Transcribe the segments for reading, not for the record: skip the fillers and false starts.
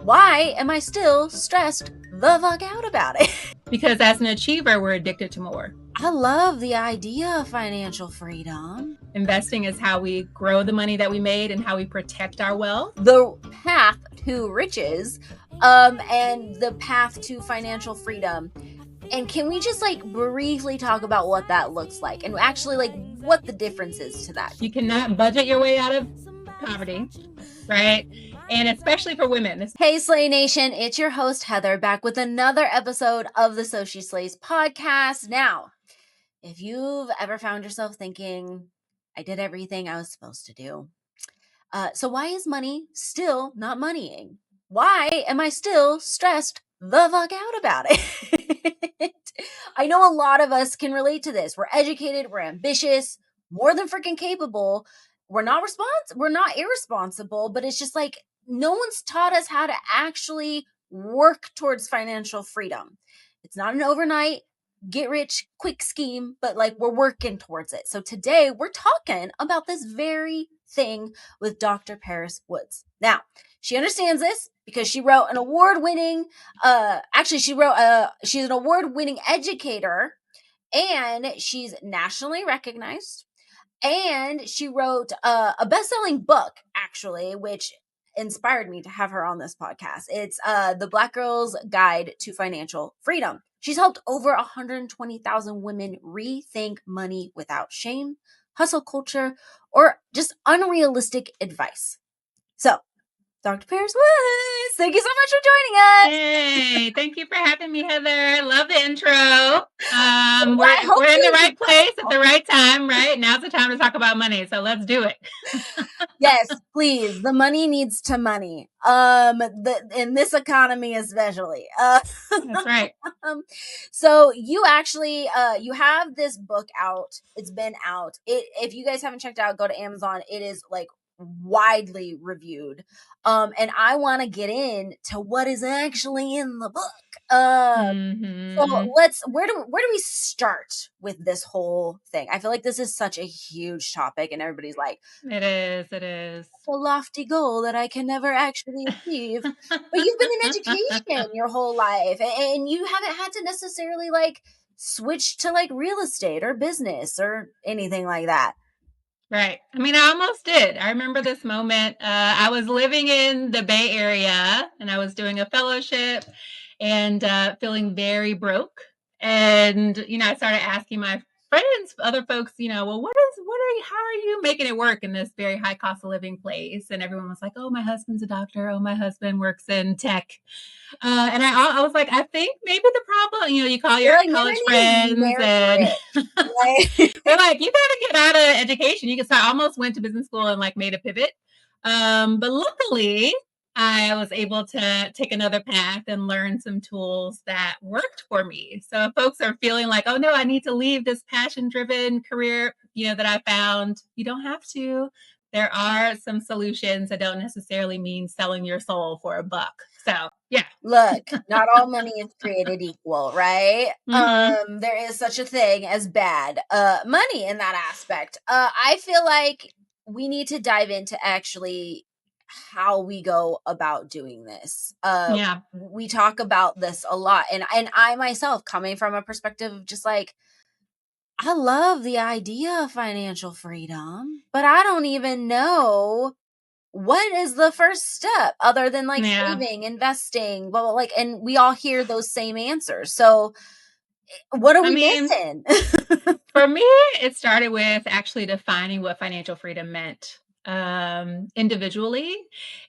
Why am I still stressed the fuck out about it? Because as an achiever, we're addicted to more. I love the idea of financial freedom. Investing is how we grow the money that we made and how we protect our wealth. The path to riches, and the path to financial freedom. And can we just briefly talk about what that looks like and actually what the difference is to that? You cannot budget your way out of poverty, right? And especially for women. Hey, Slay Nation, it's your host, Heather, back with another episode of the So She Slays podcast. Now, if you've ever found yourself thinking, I did everything I was supposed to do, so why is money still not moneying? Why am I still stressed the fuck out about it? I know a lot of us can relate to this. We're educated, we're ambitious, more than freaking capable. We're not irresponsible, but it's just no one's taught us how to actually work towards financial freedom. It's not an overnight get rich quick scheme, but we're working towards it. So today we're talking about this very thing with Dr. Paris Woods. Now, she understands this because she wrote an award-winning, she's an award-winning educator, and she's nationally recognized. And she wrote a best-selling book, actually, which inspired me to have her on this podcast. It's The Black Girl's Guide to Financial Freedom. She's helped over 120,000 women rethink money without shame, hustle culture, or just unrealistic advice. So, Dr. Paris Woods, thank you so much for joining us. Hey, thank you for having me, Heather. Love the intro. We're in the right place at the right time, right? Now's the time to talk about money, so let's do it. Yes, please. The money needs to money. In this economy especially. That's right. So you actually, you have this book out. It's been out. If you guys haven't checked it out, go to Amazon. It is widely reviewed. And I want to get into what is actually in the book. So where do we start with this whole thing? I feel like this is such a huge topic and everybody's like, it is. It's a lofty goal that I can never actually achieve. But you've been in education your whole life and you haven't had to necessarily switch to real estate or business or anything like that. Right. I mean, I almost did. I remember this moment. I was living in the Bay Area and I was doing a fellowship and feeling very broke. And, I started asking my friends, other folks, well, how are you making it work in this very high cost of living place? And everyone was like, oh, my husband's a doctor. Oh, my husband works in tech. And I was like, I think maybe the problem, you call your college friends and they're like, you gotta get out of education. You can start. I almost went to business school and made a pivot. But luckily I was able to take another path and learn some tools that worked for me. So if folks are feeling like, oh no, I need to leave this passion-driven career, that I found, you don't have to. There are some solutions that don't necessarily mean selling your soul for $1. So yeah. Look, not all money is created equal, right? Mm-hmm. There is such a thing as bad money in that aspect. I feel like we need to dive into actually how we go about doing this. We talk about this a lot, and I myself, coming from a perspective of just I love the idea of financial freedom, but I don't even know what is the first step other than saving, investing, and we all hear those same answers. So what are we missing? For me, it started with actually defining what financial freedom meant individually.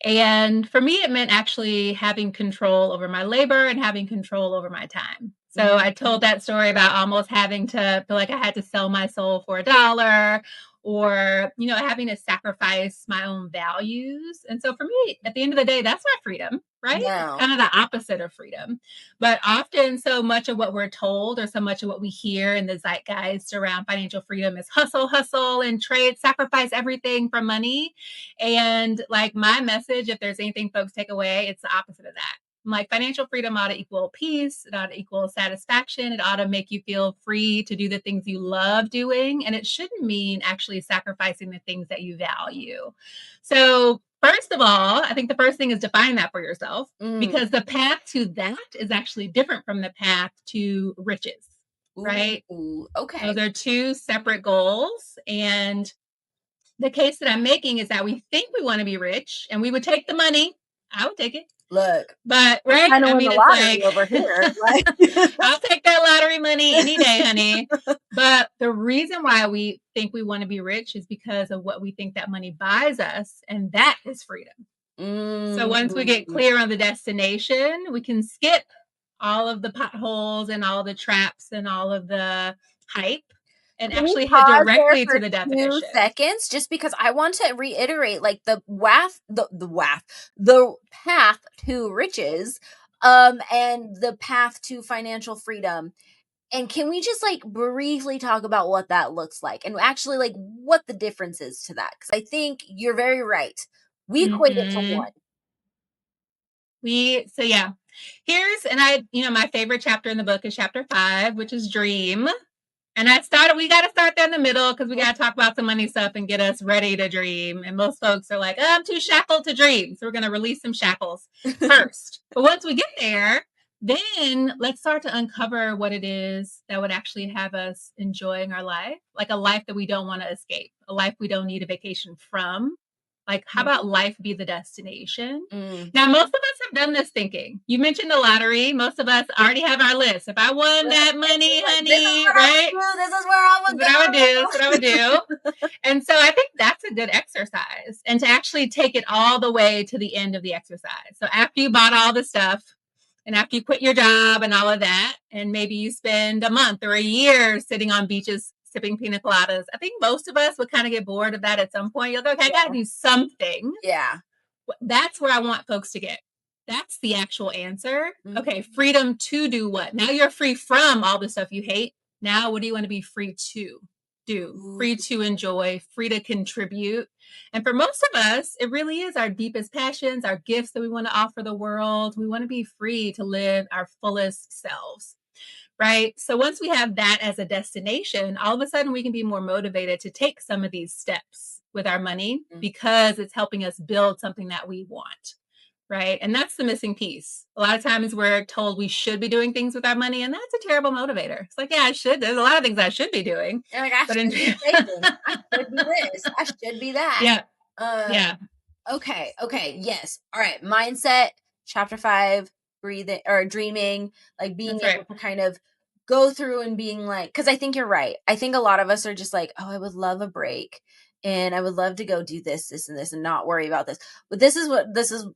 And for me, it meant actually having control over my labor and having control over my time. So I told that story about almost having to feel like I had to sell my soul for $1 or, having to sacrifice my own values. And so for me, at the end of the day, that's not freedom, right? No. It's kind of the opposite of freedom. But often so much of what we're told or so much of what we hear in the zeitgeist around financial freedom is hustle, and trade, sacrifice everything for money. And my message, if there's anything folks take away, it's the opposite of that. Financial freedom ought to equal peace. It ought to equal satisfaction. It ought to make you feel free to do the things you love doing. And it shouldn't mean actually sacrificing the things that you value. So First of all, I think the first thing is define that for yourself, Mm. because the path to that is actually different from the path to riches, right? Ooh, okay. Those are two separate goals. And the case that I'm making is that we think we want to be rich and we would take the money. I would take it. Look, But, we're right? trying to I win mean, the it's lottery like, over here. Like, I'll take that lottery money any day, honey. But the reason why we think we want to be rich is because of what we think that money buys us, and that is freedom. So once we get clear on the destination, we can skip all of the potholes and all the traps and all of the hype and can we actually head pause there directly for to the 2 definition. seconds? Just because I want to reiterate, like the path to riches, and the path to financial freedom. And can we just like briefly talk about what that looks like and actually like what the difference is to that? Because I think you're very right. We equate it to Mm-hmm. one. So yeah, my favorite chapter in the book is chapter 5, which is dream. And we got to start there in the middle because we got to talk about some money stuff and get us ready to dream. And most folks are like, oh, I'm too shackled to dream. So we're going to release some shackles first. But once we get there, then let's start to uncover what it is that would actually have us enjoying our life, like a life that we don't want to escape, a life we don't need a vacation from. Like, how about life be the destination? Now, most of us have done this thinking. You mentioned the lottery. Most of us already have our list. If I won that money, honey, right? This is where I would This is what I would do. This is what I would do. And so I think that's a good exercise, and to actually take it all the way to the end of the exercise. So after you bought all the stuff, and after you quit your job and all of that, and maybe you spend a month or a year sitting on beaches sipping pina coladas, I think most of us would kind of get bored of that at some point. You'll go, okay, I got to do something. Yeah. That's where I want folks to get. That's the actual answer. Okay, freedom to do what? Now you're free from all the stuff you hate. Now, what do you want to be free to do? Free to enjoy, free to contribute. And for most of us, it really is our deepest passions, our gifts that we want to offer the world. We want to be free to live our fullest selves. Right. So once we have that as a destination, all of a sudden we can be more motivated to take some of these steps with our money because it's helping us build something that we want. Right. And that's the missing piece. A lot of times we're told we should be doing things with our money, and that's a terrible motivator. It's like, yeah, I should. There's a lot of things I should be doing. You're like, I should be saving. I should be this. I should be that. Yeah. Yeah. Okay. Yes. All right. Mindset, chapter 5, breathing or dreaming, like being able to kind of go through and being like, because I think you're right. I think a lot of us are just like, oh, I would love a break. And I would love to go do this, and not worry about this. But this is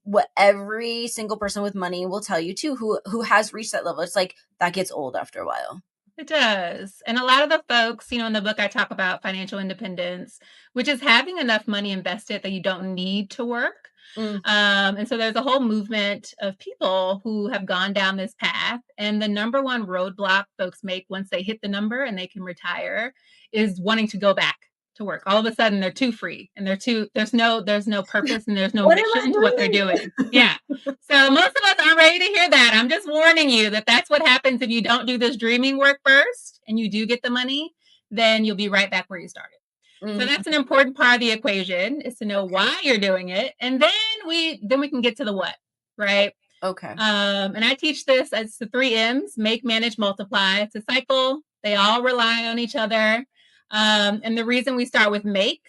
what every single person with money will tell you too, who has reached that level. It's like that gets old after a while. It does. And a lot of the folks, in the book, I talk about financial independence, which is having enough money invested that you don't need to work. And so there's a whole movement of people who have gone down this path. And the number one roadblock folks make once they hit the number and they can retire is wanting to go back to work. All of a sudden they're too free and there's no purpose and there's no mission to what they're doing. Yeah. So most of us aren't ready to hear that. I'm just warning you that that's what happens if you don't do this dreaming work first and you do get the money, then you'll be right back where you started. So that's an important part of the equation, is to know why you're doing it. And then we can get to the what, right? Okay. And I teach this as the 3 M's: make, manage, multiply. It's a cycle. They all rely on each other. And the reason we start with make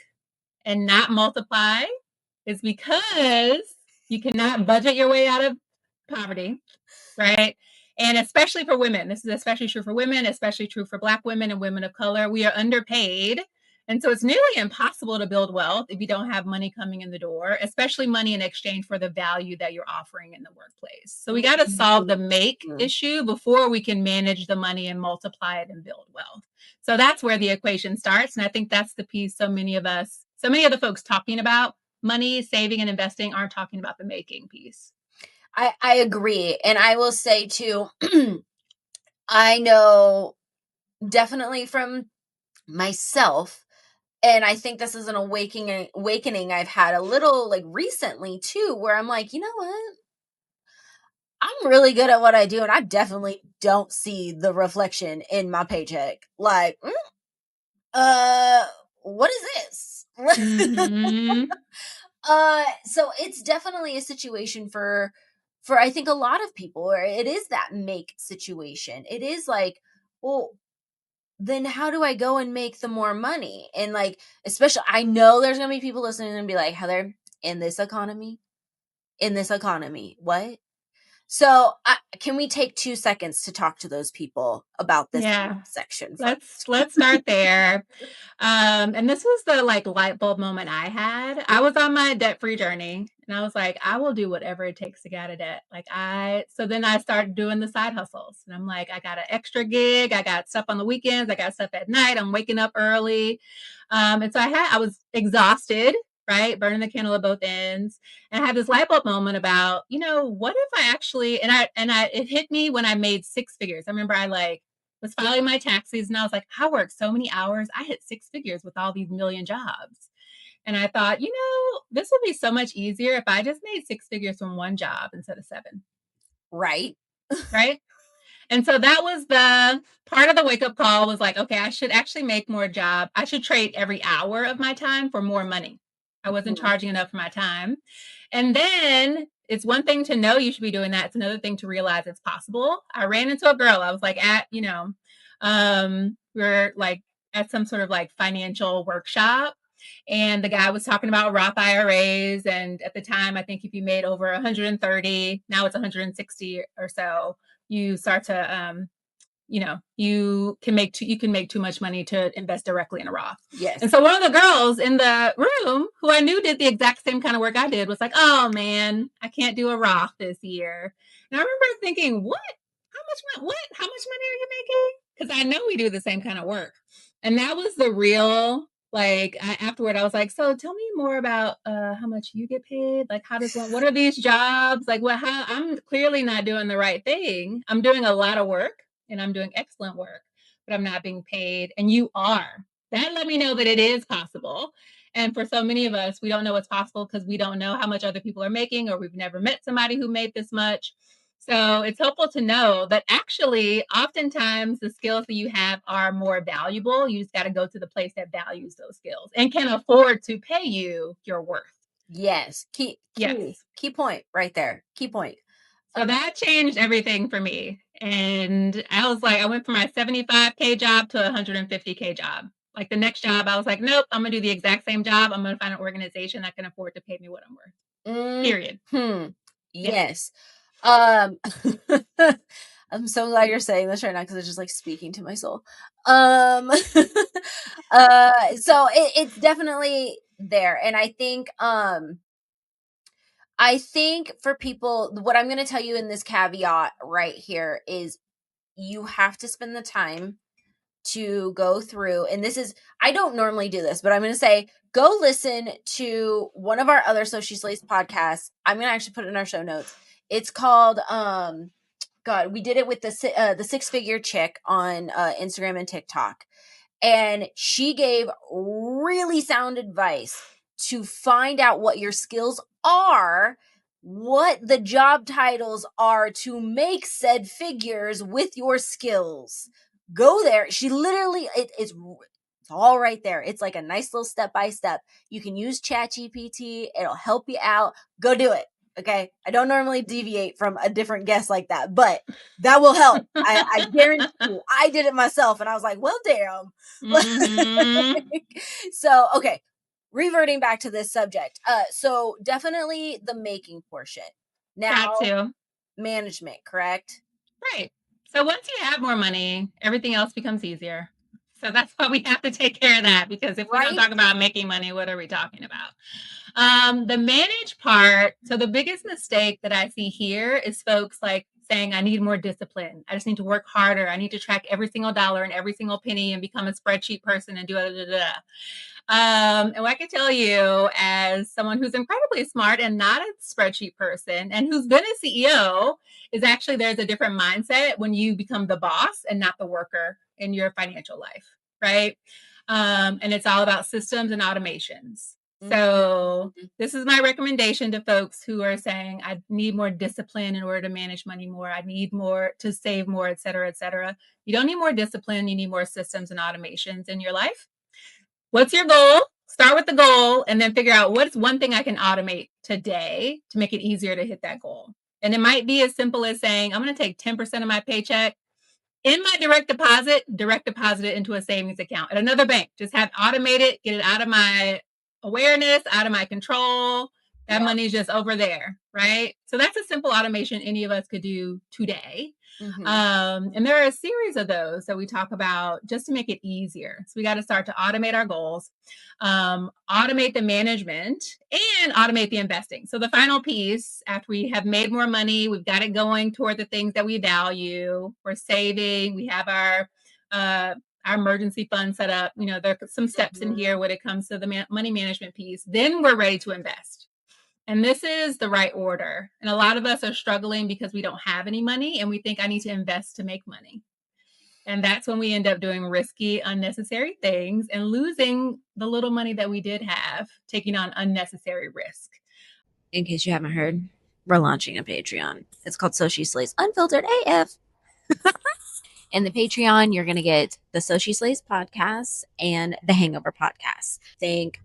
and not multiply is because you cannot budget your way out of poverty, right? And especially for women, this is especially true for women, especially true for Black women and women of color. We are underpaid. And so it's nearly impossible to build wealth if you don't have money coming in the door, especially money in exchange for the value that you're offering in the workplace. So we got to solve the make issue before we can manage the money and multiply it and build wealth. So that's where the equation starts. And I think that's the piece so many of the folks talking about money, saving, and investing aren't talking about the making piece. I agree. And I will say too, I know definitely from myself, and I think this is an awakening I've had a little like recently too, where I'm like, you know what? I'm really good at what I do, and I definitely don't see the reflection in my paycheck. Like, what is this? So it's definitely a situation for I think a lot of people, or it is that make situation. It is like, well, then how do I go and make the more money? And like, especially, I know there's gonna be people listening and be like, Heather, in this economy, what? So, can we take 2 seconds to talk to those people about this Yeah. section Let's first? let's start there. And this was the like light bulb moment I had. I was on my debt-free journey and I was like, I will do whatever it takes to get out of debt. So then I started doing the side hustles and I'm like, I got an extra gig. I got stuff on the weekends. I got stuff at night. I'm waking up early. And so I was exhausted, right? Burning the candle at both ends. And I had this light bulb moment about, what if I actually, it hit me when I made six figures. I remember I like was filing my taxes and I was like, I worked so many hours. I hit six figures with all these million jobs. And I thought, this would be so much easier if I just made six figures from one job instead of seven. Right. Right. And so that was the part of the wake up call was like, okay, I should actually make more job. I should trade every hour of my time for more money. I wasn't Mhm. charging enough for my time. And then it's one thing to know you should be doing that. It's another thing to realize it's possible. I ran into a girl. I was like we are like at some sort of like financial workshop. And the guy was talking about Roth IRAs. And at the time, I think if you made over 130, now it's 160 or so, you start to you can make too much money to invest directly in a Roth. Yes. And so one of the girls in the room who I knew did the exact same kind of work I did was like, oh man, I can't do a Roth this year. And I remember thinking, what? How much money are you making? Because I know we do the same kind of work. And that was the real afterward I was like, so tell me more about how much you get paid. Like what are these jobs? Like how I'm clearly not doing the right thing. I'm doing a lot of work and I'm doing excellent work, but I'm not being paid. And you are. That let me know that it is possible. And for so many of us, we don't know what's possible because we don't know how much other people are making, or we've never met somebody who made this much. So it's helpful to know that actually, oftentimes the skills that you have are more valuable. You just got to go to the place that values those skills and can afford to pay you your worth. Yes. Yes. Key point right there. Key point. So that changed everything for me. And I was like, I went from my 75K job to a 150K job. Like the next job, I was like, nope, I'm going to do the exact same job. I'm going to find an organization that can afford to pay me what I'm worth. Period. Yes. Yes. I'm so glad you're saying this right now because it's just like speaking to my soul. So it's definitely there, and I think for people, what I'm going to tell you in this caveat right here is you have to spend the time to go through, and this is, I don't normally do this, but I'm going to say go listen to one of our other Social Slays podcasts. I'm going to actually put it in our show notes. It's called God, we did it with the six figure chick on Instagram and TikTok, and she gave really sound advice to find out what your skills are, what the job titles are to make said figures with your skills. Go there. She literally, it's all right there. It's like a nice little step by step. You can use ChatGPT. It'll help you out. Go do it. Okay. I don't normally deviate from a different guest like that, but that will help. I guarantee you. I did it myself and I was like, well, damn. Mm-hmm. So, okay. Reverting back to this subject. So definitely the making portion. Got Now, to. management, correct? Right. So once you have more money, everything else becomes easier. So that's why we have to take care of that, because if we don't Right? talk about making money, what are we talking about? The manage part. So the biggest mistake that I see here is folks like saying, I need more discipline. I just need to work harder. I need to track every single dollar and every single penny and become a spreadsheet person and do it. And I can tell you, as someone who's incredibly smart and not a spreadsheet person and who's been a CEO, is actually there's a different mindset when you become the boss and not the worker in your financial life, right? And it's all about systems and automations. So Mhm. this is my recommendation to folks who are saying, I need more discipline in order to manage money more. I need more to save more, et cetera, et cetera. You don't need more discipline. You need more systems and automations in your life. What's your goal? start with the goal and then figure out what's one thing I can automate today to make it easier to hit that goal. And it might be as simple as saying, I'm going to take 10% of my paycheck in my direct deposit it into a savings account at another bank. Just have automate it, get it out of my awareness, out of my control. That Yeah. money's just over there, right? So that's a simple automation any of us could do today. Mm-hmm. And there are a series of those that we talk about just to make it easier. So we got to start to automate our goals, automate the management, and automate the investing. So the final piece, after we have made more money, we've got it going toward the things that we value, we're saving, we have our emergency fund set up. You know, there are some steps in here when it comes to the money management piece. Then we're ready to invest. And this is the right order. And a lot of us are struggling because we don't have any money and we think I need to invest to make money. And that's when we end up doing risky, unnecessary things and losing the little money that we did have, taking on unnecessary risk. In case you haven't heard, we're launching a Patreon. It's called So She Slays Unfiltered AF. In the Patreon, you're going to get the So She Slays podcast and the Hangover podcast. Think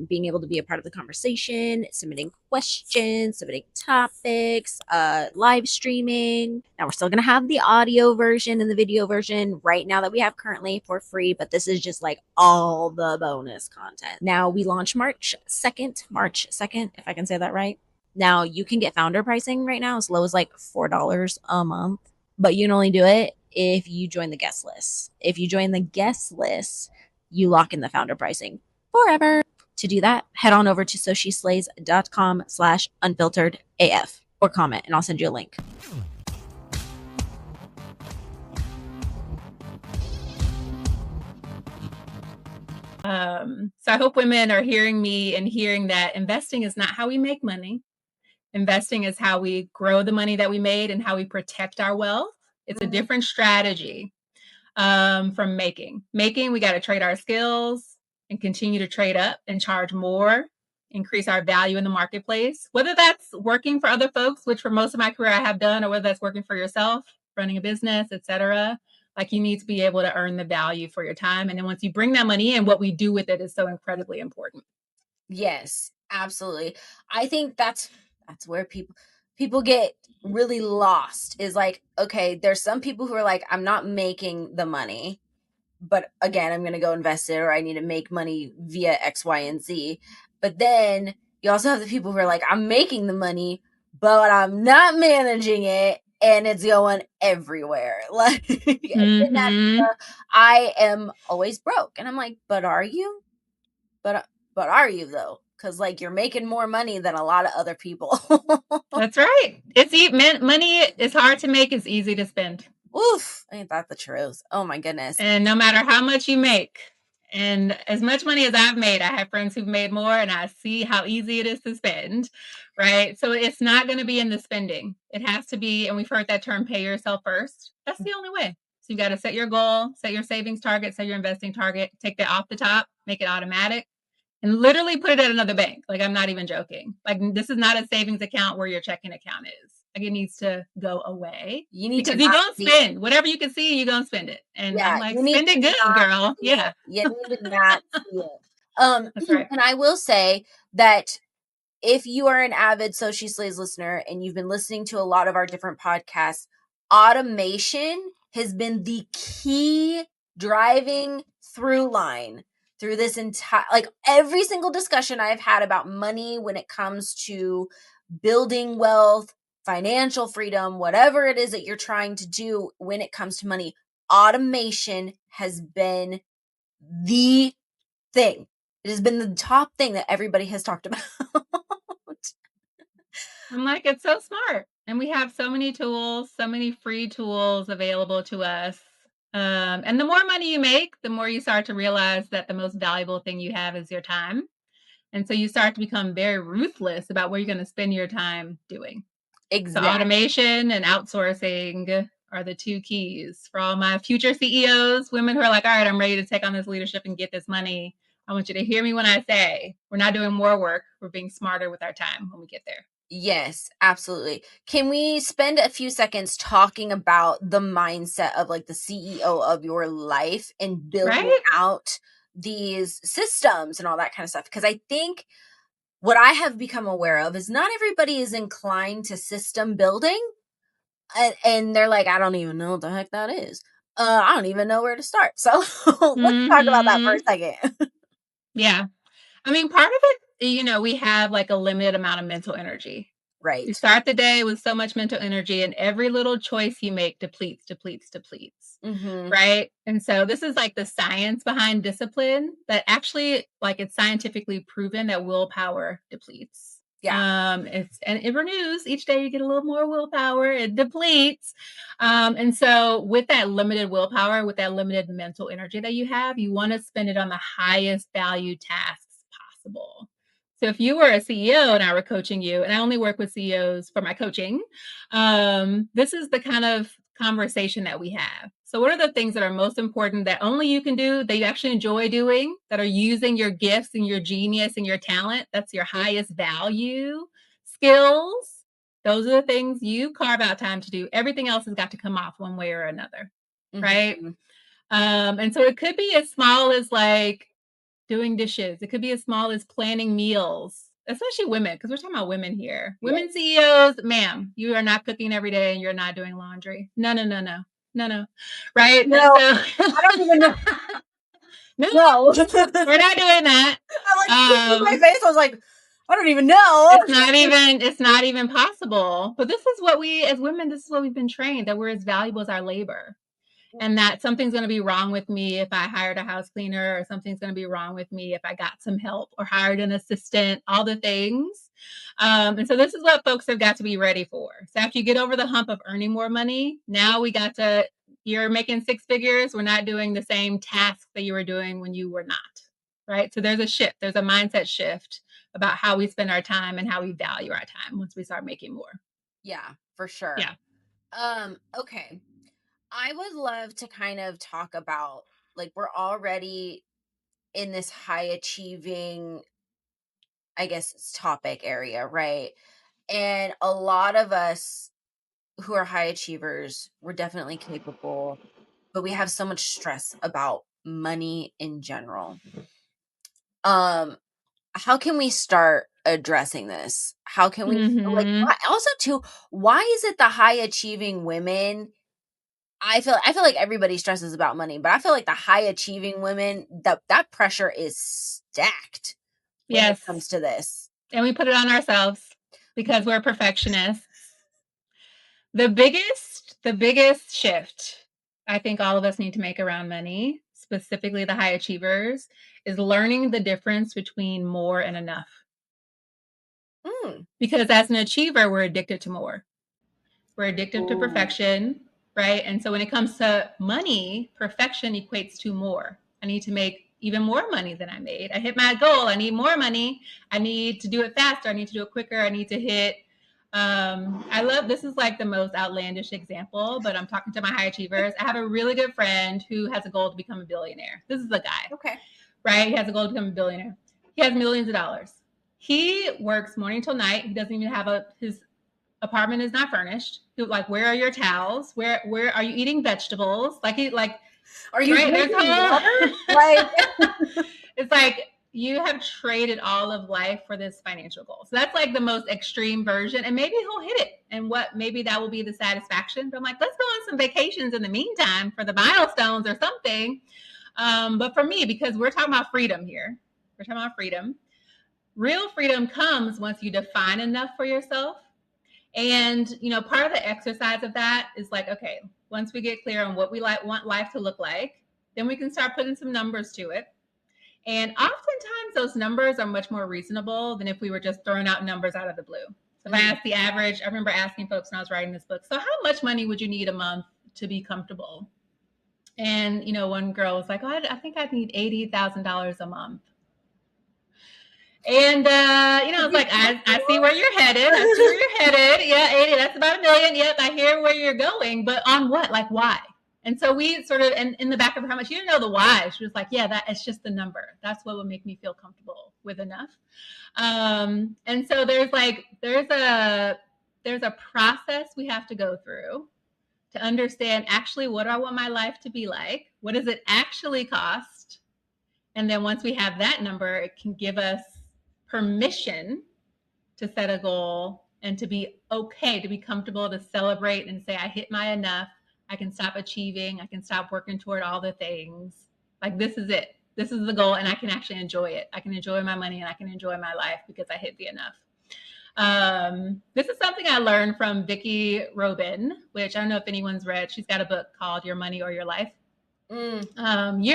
being able to be a part of the conversation, submitting questions, submitting topics, live streaming. Now, we're still going to have the audio version and the video version right now that we have currently for free, but this is just like all the bonus content. Now, we launch March 2nd, if I can say that right. Now, you can get founder pricing right now as low as like $4 a month, but you can only do it if you join the guest list. If you join the guest list, you lock in the founder pricing forever. To do that, head on over to socislays.com/unfilteredaf or comment and I'll send you a link. So I hope women are hearing me and hearing that investing is not how we make money. Investing is how we grow the money that we made and how we protect our wealth. It's a different strategy from making. Making, we got to trade our skills and continue to trade up and charge more, increase our value in the marketplace. Whether that's working for other folks, which for most of my career I have done, or whether that's working for yourself, running a business, etc. Like you need to be able to earn the value for your time. And then once you bring that money in, what we do with it is so incredibly important. Yes, absolutely. I think that's where people get really lost is like, okay, there's some people who are like, I'm not making the money, but again, I'm going to go invest it or I need to make money via X, Y, and Z. But then you also have the people who are like, I'm making the money, but I'm not managing it and it's going everywhere. Like, I am always broke. And I'm like, but are you? But are you though? Because like you're making more money than a lot of other people. That's right. Money is hard to make. It's easy to spend. Oof, ain't that the truth? Oh my goodness. And no matter how much you make, and as much money as I've made, I have friends who've made more, and I see how easy it is to spend, right? So it's not going to be in the spending. It has to be, and we've heard that term, pay yourself first. That's the only way. So you got to set your goal, set your savings target, set your investing target, take that off the top, make it automatic, and literally put it at another bank. Like, I'm not even joking. Like, this is not a savings account where your checking account is. Like, it needs to go away. You need because to you're going to spend whatever you can see, you're going to spend it. And yeah, I'm like, spend it good, girl. Yeah. You need to not see it. That's right. And I will say that if you are an avid So She Slays listener and you've been listening to a lot of our different podcasts, automation has been the key driving through line through this entire, like every single discussion I've had about money when it comes to building wealth, financial freedom, whatever it is that you're trying to do when it comes to money, automation has been the thing. It has been the top thing that everybody has talked about. I'm like, it's so smart. And we have so many tools, so many free tools available to us. And the more money you make, the more you start to realize that the most valuable thing you have is your time. And so you start to become very ruthless about what you're going to spend your time doing. Exactly. So automation and outsourcing are the two keys for all my future CEOs, women who are like, all right, I'm ready to take on this leadership and get this money. I want you to hear me when I say we're not doing more work. We're being smarter with our time when we get there. Yes, absolutely. Can we spend a few seconds talking about the mindset of like the CEO of your life and building out these systems and all that kind of stuff. Because I think what I have become aware of is not everybody is inclined to system building. And they're like, I don't even know what the heck that is. I don't even know where to start. So let's talk about that for a Mhm. second. Yeah. I mean, part of it, we have like a limited amount of mental energy. You Right. start the day with so much mental energy, and every little choice you make depletes, depletes, depletes. Mm-hmm. Right. And so this is like the science behind discipline that actually, like, it's scientifically proven that willpower depletes. Yeah. It renews each day. You get a little more willpower. It depletes. And so with that limited willpower, with that limited mental energy that you have, you want to spend it on the highest value tasks possible. So if you were a CEO and I were coaching you, and I only work with CEOs for my coaching, this is the kind of conversation that we have. So what are the things that are most important that only you can do, that you actually enjoy doing, that are using your gifts and your genius and your talent? That's your highest value skills. Those are the things you carve out time to do. Everything else has got to come off one way or another, right? Mm-hmm. And so it could be as small as like doing dishes. It could be as small as planning meals, especially women, because we're talking about women here. Yeah. Women CEOs, ma'am, you are not cooking every day and you're not doing laundry. No, no, no, no, no, no. Right. No, And so, I don't even know. no, No. we're not doing that. I like looked at my face. I was like, I don't even know. It's not even possible. But this is what we as women, this is what we've been trained, that we're as valuable as our labor. And that something's going to be wrong with me if I hired a house cleaner, or something's going to be wrong with me if I got some help or hired an assistant, all the things. And so this is what folks have got to be ready for. So after you get over the hump of earning more money, now you're making six figures. We're not doing the same tasks that you were doing when you were not, right? So there's a shift. There's a mindset shift about how we spend our time and how we value our time once we start making more. Yeah, for sure. Yeah. Okay. I would love to kind of talk about, like, we're already in this high achieving, I guess, topic area, right? And a lot of us who are high achievers, we're definitely capable, but we have so much stress about money in general. Um, how can we start addressing this? How can we, like, Hmm. why, also too, why is it the high achieving women? I feel like everybody stresses about money, but I feel like the high achieving women, that pressure is stacked when it Yes. comes to this. And we put it on ourselves because we're perfectionists. The biggest shift I think all of us need to make around money, specifically the high achievers, is learning the difference between more and enough. Mm. Because as an achiever, we're addicted to more. We're addicted to Ooh. perfection, right? And so when it comes to money, perfection equates to more. I need to make even more money than I made. I hit my goal. I need more money. I need to do it faster. I need to do it quicker. I need to hit. I love this is like the most outlandish example, but I'm talking to my high achievers. I have a really good friend who has a goal to become a billionaire. This is a guy, Okay. right? He has a goal to become a billionaire. He has millions of dollars. He works morning till night. He doesn't even have his apartment is not furnished. Like, where are your towels? Where are you eating vegetables? Like Are you right, there's drinking whole water? Like, it's like you have traded all of life for this financial goal. So that's like the most extreme version. And maybe he'll hit it. And maybe that will be the satisfaction. But I'm like, let's go on some vacations in the meantime for the milestones or something. But for me, because we're talking about freedom here, we're talking about freedom. Real freedom comes once you define enough for yourself. And part of the exercise of that is like, okay, once we get clear on what we want life to look like, then we can start putting some numbers to it. And oftentimes those numbers are much more reasonable than if we were just throwing out numbers out of the blue. So if I mm, asked the average, I remember asking folks when I was writing this book, so how much money would you need a month to be comfortable? And one girl was like, oh, I think I'd need $80,000 a month. And to it's be like I see where you're headed. I see where you're headed. Yeah, 80, that's about a million. Yep, I hear where you're going. But on what? Like, why? And so we sort of, and in the back of her, how much? She didn't know the why. She was like, yeah, it's just the number. That's what would make me feel comfortable with enough. And so there's a process we have to go through to understand actually what do I want my life to be like? What does it actually cost? And then once we have that number, it can give us permission to set a goal and to be okay, to be comfortable, to celebrate and say, I hit my enough. I can stop achieving. I can stop working toward all the things. Like, this is it. This is the goal. And I can actually enjoy it. I can enjoy my money and I can enjoy my life because I hit the enough. This is something I learned from Vicki Robin, which I don't know if anyone's read. She's got a book called Your Money or Your Life. Years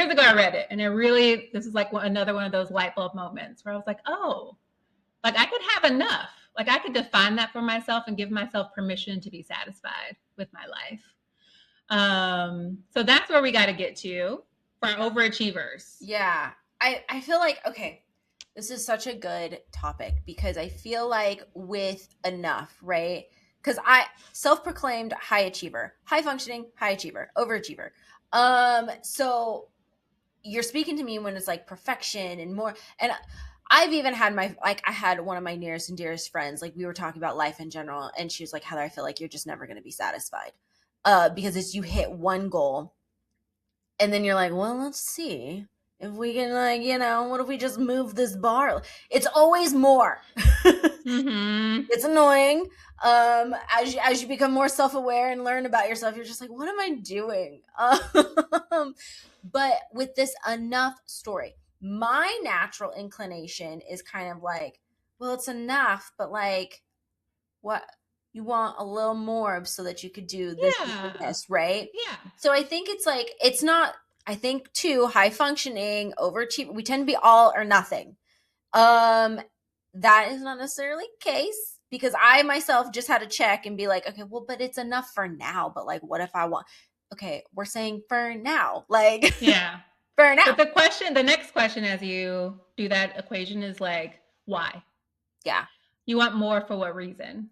ago, I read it, and this is like another one of those light bulb moments where I was like, oh, like I could have enough. Like I could define that for myself and give myself permission to be satisfied with my life. So that's where we got to get to for our overachievers. Yeah. I feel like, okay, this is such a good topic because I feel like with enough, right? Because I self-proclaimed high achiever, high functioning, high achiever, overachiever. So you're speaking to me when it's like perfection and more. And I've even had I had one of my nearest and dearest friends, like we were talking about life in general. And she was like, Heather, I feel like you're just never going to be satisfied. Because it's you hit one goal and then you're like, well, let's see if we can, like, what if we just move this bar? It's always more. It's annoying. As you become more self-aware and learn about yourself, you're just like, what am I doing? But with this enough story, my natural inclination is kind of like, well, it's enough, but like, what you want a little more so that you could do this, this, right? Yeah. So I think it's like, it's not, I think too, high functioning, overachieving, we tend to be all or nothing. That is not necessarily the case because I myself just had to check and be like, okay, well, but it's enough for now. But like, what if I want, okay, we're saying for now, like, yeah, for now. But the next question as you do that equation is like, why? Yeah. You want more for what reason?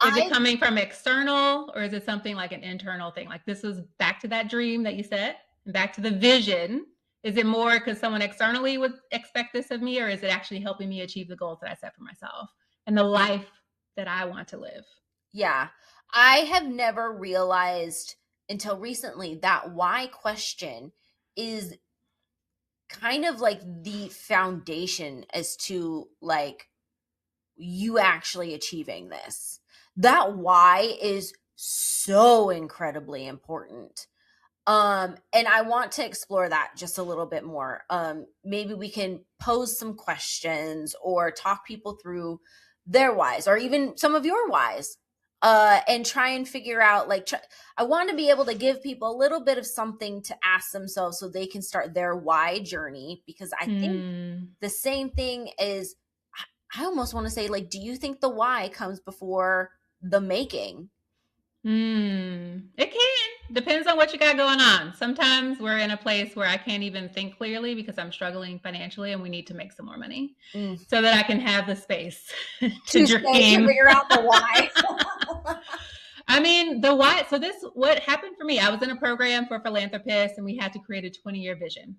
Is it coming from external or is it something like an internal thing? Like this is back to that dream that you set and back to the vision. Is it more because someone externally would expect this of me, or is it actually helping me achieve the goals that I set for myself and the life that I want to live? Yeah. I have never realized until recently that why question is kind of like the foundation as to like you actually achieving this. That why is so incredibly important. And I want to explore that just a little bit more. Maybe we can pose some questions or talk people through their whys or even some of your whys. And try and figure out I want to be able to give people a little bit of something to ask themselves so they can start their why journey, because I think the same thing is, I almost want to say, like, do you think the why comes before the making? It can. Depends on what you got going on. Sometimes we're in a place where I can't even think clearly because I'm struggling financially and we need to make some more money so that I can have the space to dream. To figure out the why. I mean, the why. So what happened for me, I was in a program for philanthropists and we had to create a 20-year vision.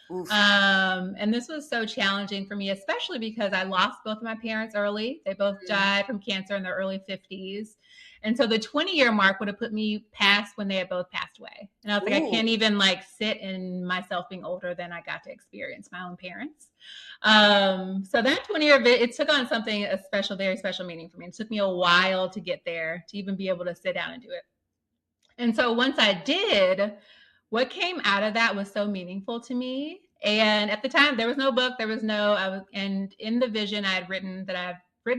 And this was so challenging for me, especially because I lost both of my parents early. They both died from cancer in their early 50s. And so the 20-year mark would have put me past when they had both passed away. And I was like, I can't even like sit in myself being older than I got to experience my own parents. So that 20-year, it took on something, a special, very special meaning for me. It took me a while to get there, to even be able to sit down and do it. And so once I did, what came out of that was so meaningful to me. And at the time, there was no book. And in the vision, I've written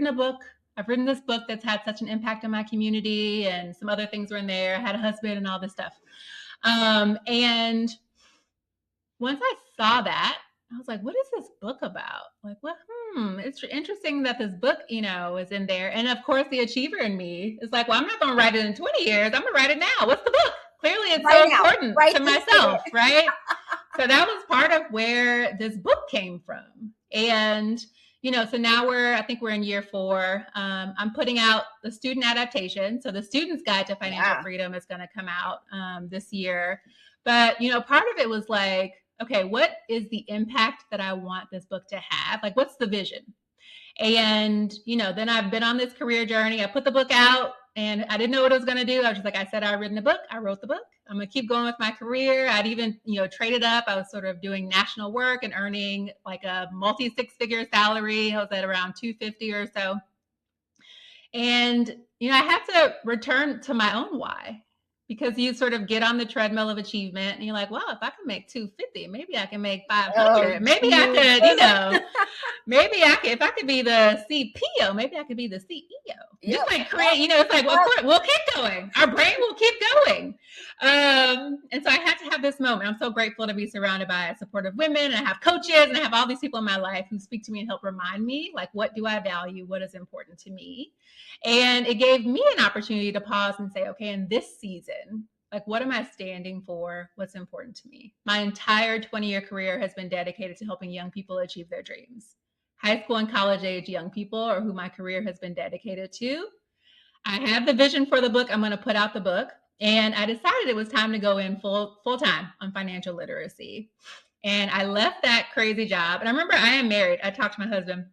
a book. I've written this book that's had such an impact on my community, and some other things were in there. I had a husband and all this stuff. And once I saw that, I was like, what is this book about? Like, what? It's interesting that this book, is in there. And of course, the achiever in me is like, well, I'm not going to write it in 20 years. I'm going to write it now. What's the book? Clearly, it's so important to myself, right? So that was part of where this book came from. And, so now I think we're in year 4. I'm putting out the student adaptation. So the Student's Guide to Financial Freedom is going to come out this year. But, part of it was like, okay, what is the impact that I want this book to have? Like, what's the vision? And, then I've been on this career journey. I put the book out and I didn't know what I was going to do. I was just like, I said, I'd written a book. I wrote the book. I'm going to keep going with my career. I'd even, traded up. I was sort of doing national work and earning like a multi 6-figure salary. I was at around 250 or so. And, I had to return to my own why, because you sort of get on the treadmill of achievement and you're like, well, if I can make 250, maybe I can make Oh, 500. Maybe I could, maybe I could, if I could be the CPO, maybe I could be the CEO. Yep. Just like create, it's like, well, of course, we'll keep going. Our brain will keep going. And so I had to have this moment. I'm so grateful to be surrounded by supportive women, and I have coaches, and I have all these people in my life who speak to me and help remind me, like, what do I value? What is important to me? And it gave me an opportunity to pause and say, okay, in this season, like, what am I standing for? What's important to me? My entire 20-year career has been dedicated to helping young people achieve their dreams. High school and college age young people are who my career has been dedicated to. I have the vision for the book. I'm going to put out the book. And I decided it was time to go in full time on financial literacy. And I left that crazy job. And I remember, I am married. I talked to my husband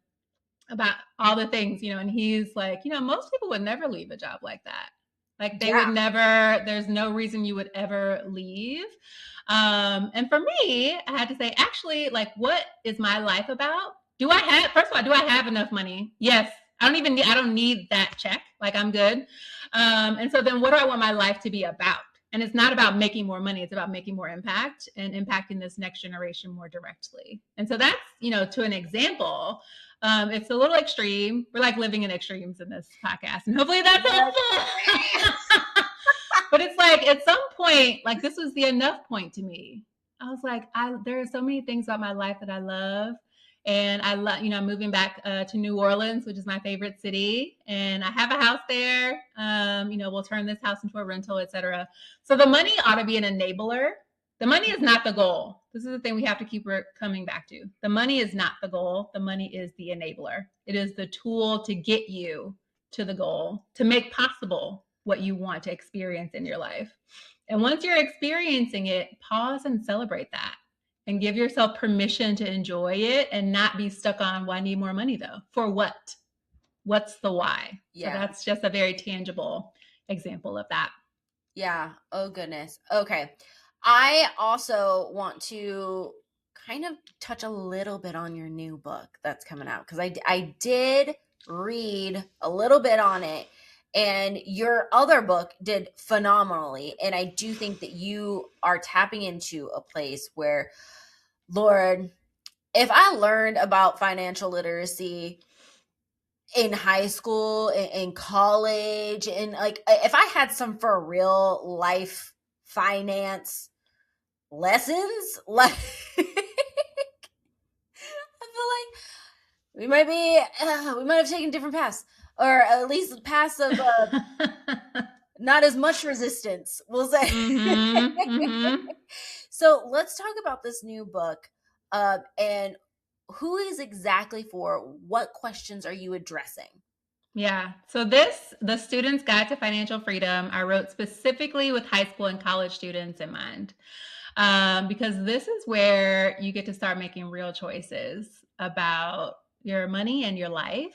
about all the things, and he's like, most people would never leave a job like that. Like, they would never, there's no reason you would ever leave. And for me, I had to say, actually, like, what is my life about? First of all, do I have enough money? Yes. I don't need that check. Like, I'm good. And so then what do I want my life to be about? And it's not about making more money. It's about making more impact and impacting this next generation more directly. And so that's, to an example. It's a little extreme. We're like living in extremes in this podcast, and hopefully that's helpful. But it's like, at some point, like, this was the enough point to me. I was like, there are so many things about my life that I love. And I love, I'm moving back to New Orleans, which is my favorite city. And I have a house there. We'll turn this house into a rental, et cetera. So the money ought to be an enabler. The money is not the goal. This is the thing we have to keep coming back to. The money is not the goal. The money is the enabler. It is the tool to get you to the goal, to make possible what you want to experience in your life. And once you're experiencing it, pause and celebrate that, and give yourself permission to enjoy it and not be stuck on, well, I need more money though. For what? What's the why? Yeah. So that's just a very tangible example of that. Yeah. Oh, goodness. Okay. I also want to kind of touch a little bit on your new book that's coming out, because I did read a little bit on it, and your other book did phenomenally. And I do think that you are tapping into a place where, Lord, if I learned about financial literacy in high school, in college, and like, if I had some for real life finance lessons, like, I feel like we might have taken different paths, or at least paths of not as much resistance, we'll say. So let's talk about this new book, and who is exactly for. What questions are you addressing? Yeah. So the Student's Guide to Financial Freedom, I wrote specifically with high school and college students in mind, because this is where you get to start making real choices about your money and your life,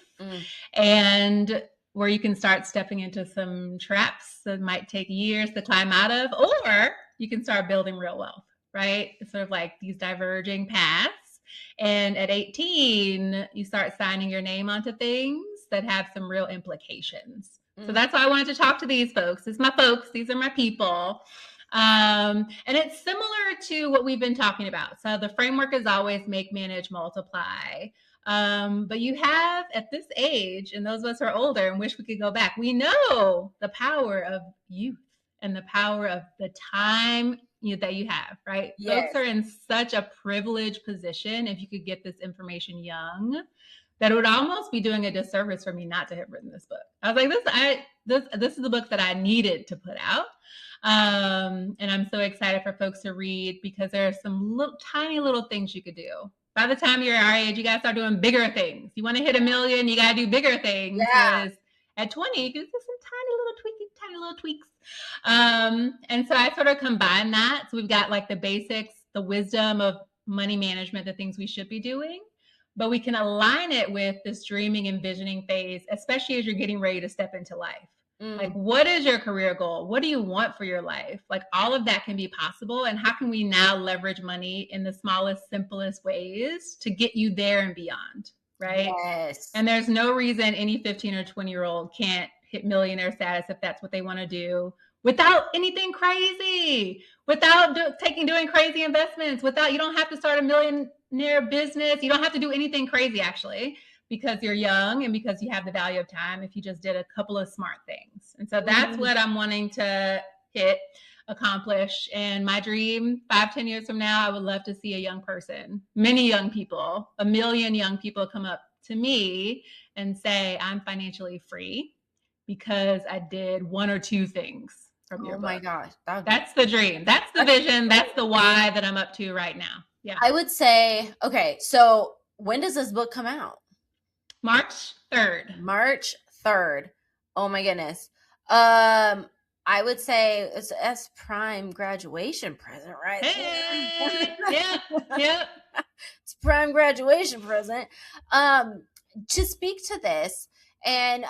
and where you can start stepping into some traps that might take years to climb out of, or you can start building real wealth, right? It's sort of like these diverging paths. And at 18, you start signing your name onto things that have some real implications. So that's why I wanted to talk to these folks. It's my folks. These are my people. And it's similar to what we've been talking about. So the framework is always make, manage, multiply. But you have, at this age, and those of us who are older and wish we could go back, we know the power of youth and the power of the time that you have, right? Yes. Folks are in such a privileged position. If you could get this information young, that it would almost be doing a disservice for me not to have written this book. I was like, this is the book that I needed to put out. And I'm so excited for folks to read, because there are some tiny little things you could do. By the time you're our age, you got to start doing bigger things. You want to hit 1 million, you got to do bigger things. Yeah. At 20, you can do some tiny little tweaks. And so I sort of combine that. So we've got like the basics, the wisdom of money management, the things we should be doing, but we can align it with this dreaming and visioning phase, especially as you're getting ready to step into life. Like, what is your career goal? What do you want for your life? Like, all of that can be possible. And how can we now leverage money in the smallest, simplest ways to get you there and beyond? Right. Yes. And there's no reason any 15 or 20-year-old can't hit millionaire status if that's what they want to do without anything crazy, without doing crazy investments, without, you don't have to start a millionaire business. You don't have to do anything crazy, actually, because you're young and because you have the value of time if you just did a couple of smart things. And so that's what I'm wanting to accomplish. And my dream, 5-10 years from now, I would love to see a young person, many young people, 1 million young people come up to me and say, I'm financially free because I did 1 or 2 things from your book. Oh my gosh. That's the dream. That's the vision. That's the why that I'm up to right now. Yeah. I would say, okay, so when does this book come out? March 3rd. March 3rd. Oh my goodness. I would say it's prime graduation present, right? Hey, yeah. It's prime graduation present. To speak to this, and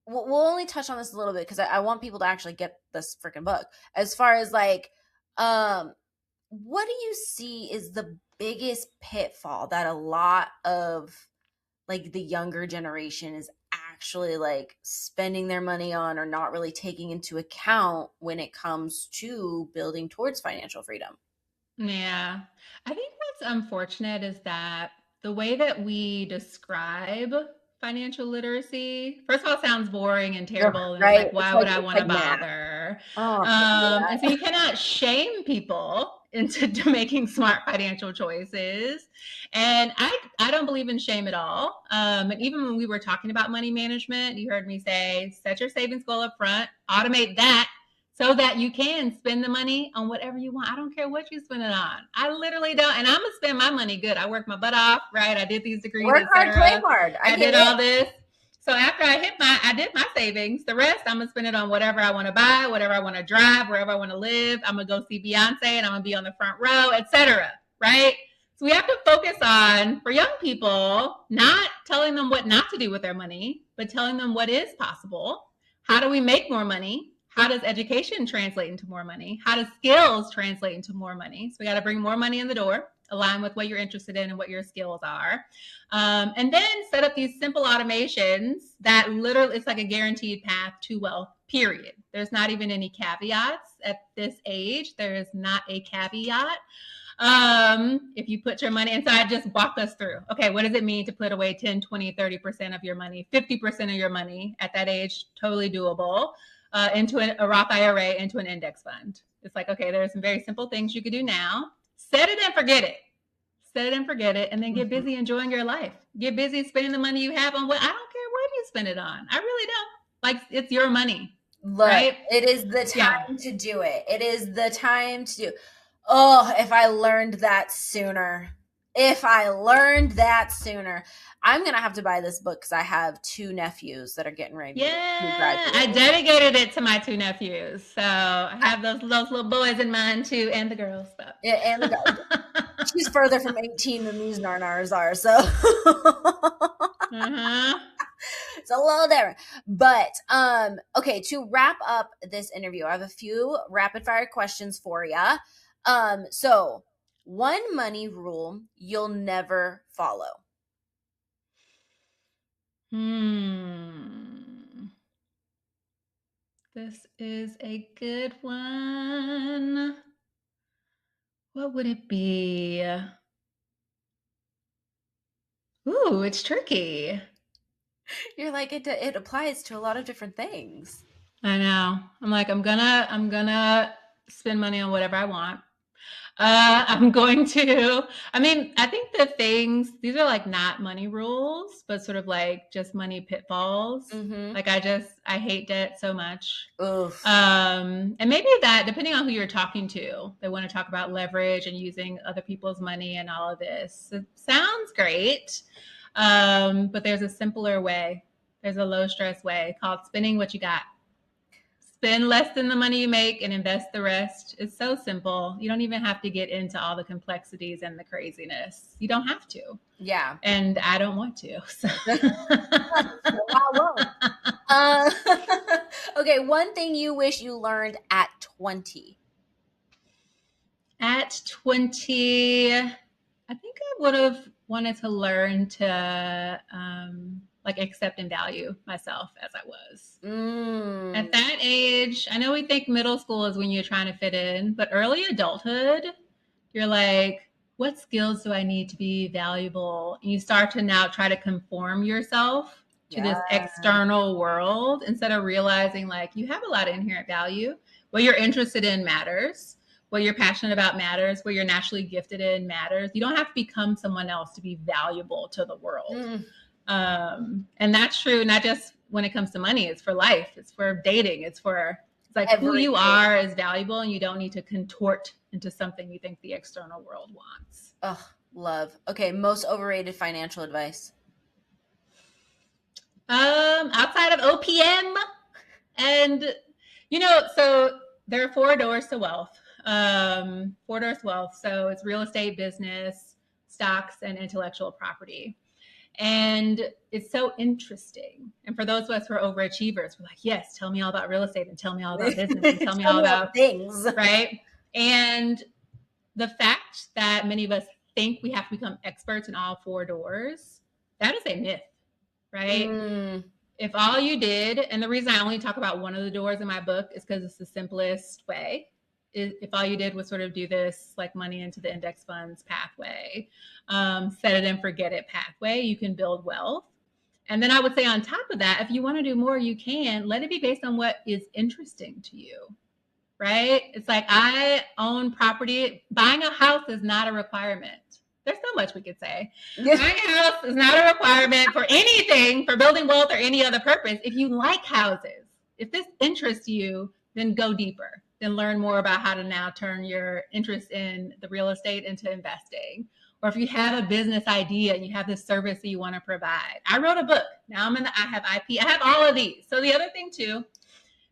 we'll only touch on this a little bit because I want people to actually get this freaking book. As far as like, what do you see is the biggest pitfall that a lot of like the younger generation is actually like spending their money on or not really taking into account when it comes to building towards financial freedom? Yeah. I think what's unfortunate is that the way that we describe financial literacy, first of all, sounds boring and terrible. And Right. it's like, why would I want to bother? And so you cannot shame people into making smart financial choices. And I don't believe in shame at all. And even when we were talking about money management, you heard me say, set your savings goal up front, automate that so that you can spend the money on whatever you want. I don't care what you spend it on. I literally don't. And I'm going to spend my money good. I worked my butt off, right? I did these degrees, work hard, play hard. I did all this. So after I did my savings, the rest, I'm going to spend it on whatever I want to buy, whatever I want to drive, wherever I want to live. I'm going to go see Beyonce and I'm going to be on the front row, etc. Right? So we have to focus on, for young people, not telling them what not to do with their money, but telling them what is possible. How do we make more money? How does education translate into more money? How does skills translate into more money? So we got to bring more money in the door, align with what you're interested in and what your skills are. And then set up these simple automations that literally, it's like a guaranteed path to wealth, period. There's not even any caveats at this age. There is not a caveat. If you put your money, and so I just walk us through, okay, what does it mean to put away 10, 20, 30% of your money, 50% of your money at that age? Totally doable. Into a Roth IRA, into an index fund. It's like, okay, there are some very simple things you could do now. Set it and forget it. Set it and forget it, and then get busy enjoying your life. Get busy spending the money you have on what, I don't care what you spend it on. I really don't. Like, it's your money. Look, right? It is the time to do it. It is the time to do. Oh, if I learned that sooner. I'm going to have to buy this book because I have 2 nephews that are getting ready to graduate. I dedicated it to my 2 nephews. So I have those little boys in mind too, and the girls. But. Yeah, and the girls. She's further from 18 than these narnars are, so. It's a little different. But, okay, to wrap up this interview, I have a few rapid fire questions for you. So, one money rule you'll never follow. This is a good one. What would it be? Ooh, it's tricky. You're like, it applies to a lot of different things. I know. I'm like, I'm gonna spend money on whatever I want. I'm going to, I think these are like not money rules, but sort of like just money pitfalls. Like I hate debt so much. And maybe that, depending on who you're talking to, they want to talk about leverage and using other people's money and all of this. It sounds great. But there's a simpler way. There's a low stress way called spending what you got. Spend less than the money you make and invest the rest. It's so simple. You don't even have to get into all the complexities and the craziness. You don't have to. Yeah. And I don't want to. So. I won't. Uh, okay, one thing you wish you learned at 20. At 20, I think I would have wanted to learn to like accept and value myself as I was. At Mm, that age, I know we think middle school is when you're trying to fit in, but early adulthood, you're like, what skills do I need to be valuable? And you start to now try to conform yourself to yeah. this external world instead of realizing like you have a lot of inherent value. What you're interested in matters. What you're passionate about matters. What you're naturally gifted in matters. You don't have to become someone else to be valuable to the world. Mm, And that's true not just when it comes to money. It's for life. It's for dating. It's like who you everything. are is valuable, and you don't need to contort into something you think the external world wants. Oh, love. Okay, most overrated financial advice. Outside of OPM, and so there are four doors to wealth. Four doors to wealth. So it's real estate, business, stocks, and intellectual property. And it's so interesting. And for those of us who are overachievers, we're like, yes, tell me all about real estate and tell me all about business and tell me Tell all me all about, the things. right? And the fact that many of us think we have to become experts in all four doors, that is a myth, right? Mm, If all you did, and the reason I only talk about one of the doors in my book is because it's the simplest way. If all you did was sort of do this like money into the index funds pathway, set it and forget it pathway, you can build wealth. And then I would say on top of that, if you want to do more, you can. Let it be based on what is interesting to you, right? It's like I own property. Buying a house is not a requirement. There's so much we could say. yeah. Buying a house is not a requirement for anything, for building wealth or any other purpose. If you like houses, if this interests you, then go deeper. Then learn more about how to now turn your interest in the real estate into investing. Or if you have a business idea and you have this service that you want to provide. I wrote a book. Now I have IP. I have all of these. So the other thing too,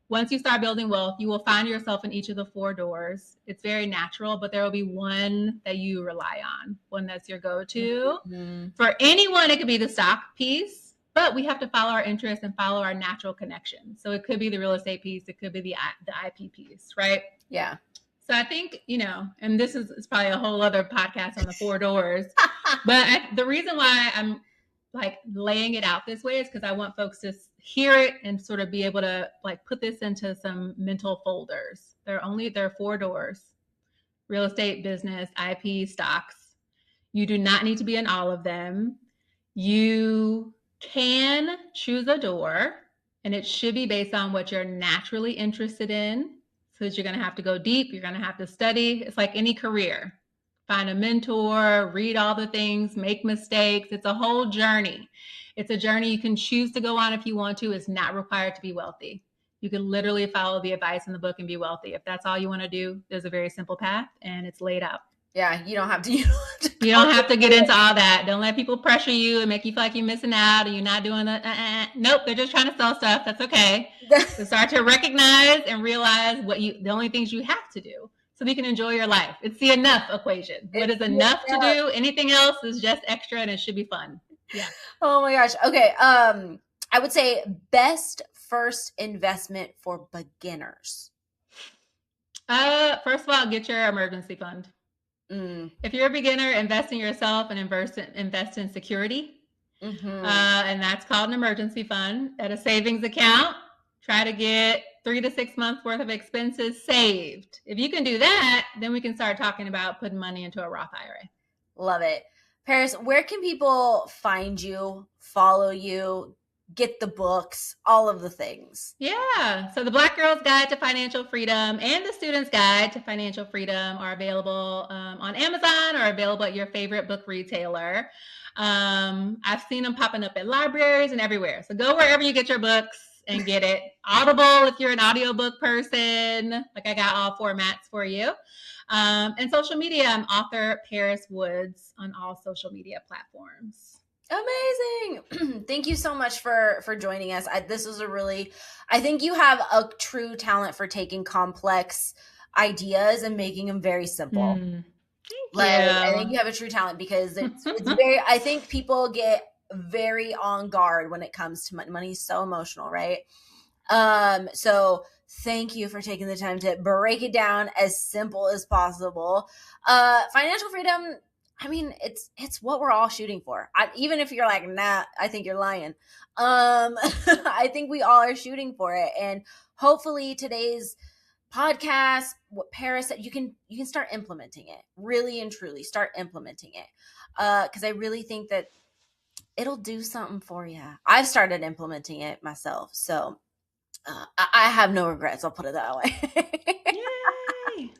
once you start building wealth, you will find yourself in each of the four doors. It's very natural, but there will be one that you rely on, one that's your go-to. Mm-hmm. For anyone, it could be the stock piece, but we have to follow our interests and follow our natural connection. So it could be the real estate piece, it could be the IP piece, right? Yeah. So I think, and this is probably a whole other podcast on the four doors, but the reason why I'm like laying it out this way is because I want folks to hear it and sort of be able to like put this into some mental folders. There are four doors: real estate, business, IP, stocks. You do not need to be in all of them. You can choose a door, and it should be based on what you're naturally interested in. Because you're going to have to go deep, you're going to have to study. It's like any career. Find a mentor, read all the things, make mistakes. It's a whole journey. It's a journey you can choose to go on if you want to. It's not required to be wealthy. You can literally follow the advice in the book and be wealthy. If that's all you want to do, there's a very simple path and it's laid out. Yeah, you don't have to. You don't have to get into all that. Don't let people pressure you and make you feel like you're missing out and you're not doing the. Nope, they're just trying to sell stuff. That's okay. So start to recognize and realize the only things you have to do so that you can enjoy your life. It's the enough equation. What is enough to do? Anything else is just extra and it should be fun. Yeah. Oh my gosh. Okay. I would say best first investment for beginners. First of all, get your emergency fund. If you're a beginner, invest in yourself and invest in security. Mm-hmm. And that's called an emergency fund. At a savings account, try to get 3 to 6 months worth of expenses saved. If you can do that, then we can start talking about putting money into a Roth IRA. Love it. Paris, where can people find you, follow you, get the books, all of the things? Yeah. So the Black Girl's Guide to Financial Freedom and the Student's Guide to Financial Freedom are available on Amazon or available at your favorite book retailer. I've seen them popping up at libraries and everywhere. So go wherever you get your books and get it. Audible if you're an audiobook person. Like I got all formats for you. And social media, I'm author Paris Woods on all social media platforms. Amazing. Thank you so much for joining us. This was I think you have a true talent for taking complex ideas and making them very simple. Thank you. I think you have a true talent because it's very, I think people get very on guard when it comes to money. Money's so emotional, right? So thank you for taking the time to break it down as simple as possible. Financial freedom, I mean, it's what we're all shooting for. Even if you're like, nah, I think you're lying. I think we all are shooting for it, and hopefully today's podcast, what Paris said, you can start implementing it. Really and truly, start implementing it, because I really think that it'll do something for you. I've started implementing it myself, so I have no regrets. I'll put it that way. Yay!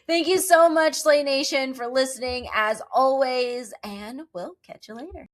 Thank you so much, Slay Nation, for listening as always, and we'll catch you later.